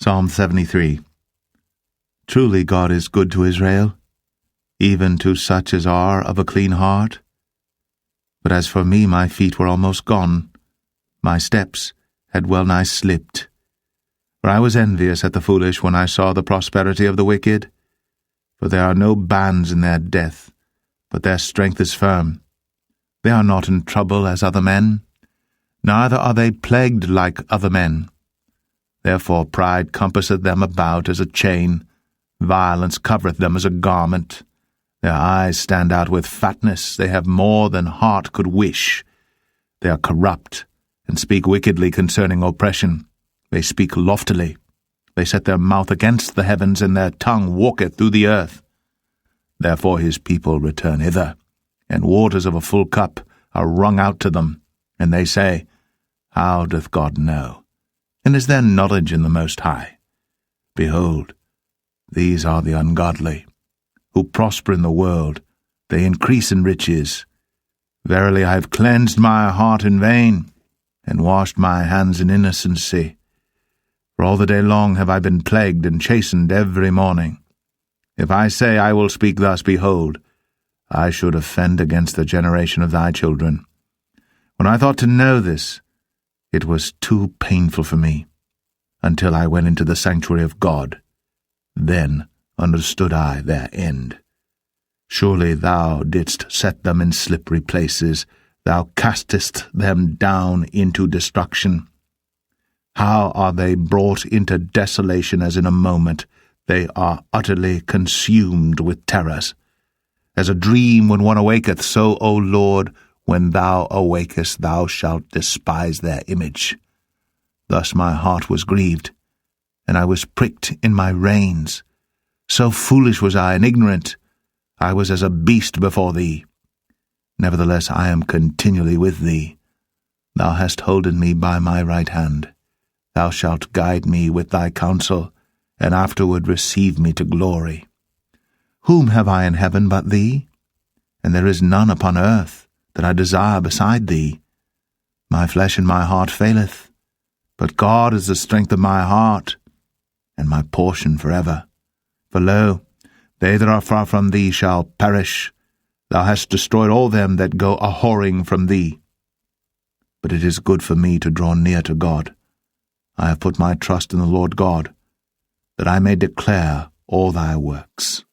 Psalm 73. Truly God is good to Israel, even to such as are of a clean heart. But as for me, my feet were almost gone, my steps had well nigh slipped. For I was envious at the foolish when I saw the prosperity of the wicked. For there are no bands in their death, but their strength is firm. They are not in trouble as other men, neither are they plagued like other men. Therefore pride compasseth them about as a chain, violence covereth them as a garment. Their eyes stand out with fatness, they have more than heart could wish. They are corrupt, and speak wickedly concerning oppression. They speak loftily. They set their mouth against the heavens, and their tongue walketh through the earth. Therefore his people return hither, and waters of a full cup are wrung out to them. And they say, How doth God know? And is there knowledge in the Most High? Behold, these are the ungodly, who prosper in the world, they increase in riches. Verily I have cleansed my heart in vain, and washed my hands in innocency. For all the day long have I been plagued and chastened every morning. If I say I will speak thus, behold, I should offend against the generation of thy children. When I thought to know this, it was too painful for me, until I went into the sanctuary of God. Then understood I their end. Surely thou didst set them in slippery places, thou castest them down into destruction. How are they brought into desolation as in a moment? They are utterly consumed with terrors. As a dream when one awaketh, so, O Lord, when thou awakest, thou shalt despise their image. Thus my heart was grieved, and I was pricked in my reins. So foolish was I and ignorant, I was as a beast before thee. Nevertheless I am continually with thee. Thou hast holden me by my right hand. Thou shalt guide me with thy counsel, and afterward receive me to glory. Whom have I in heaven but thee? And there is none upon earth that I desire beside thee. My flesh and my heart faileth, but God is the strength of my heart, and my portion forever. For lo, they that are far from thee shall perish. Thou hast destroyed all them that go a-whoring from thee. But it is good for me to draw near to God. I have put my trust in the Lord God, that I may declare all thy works.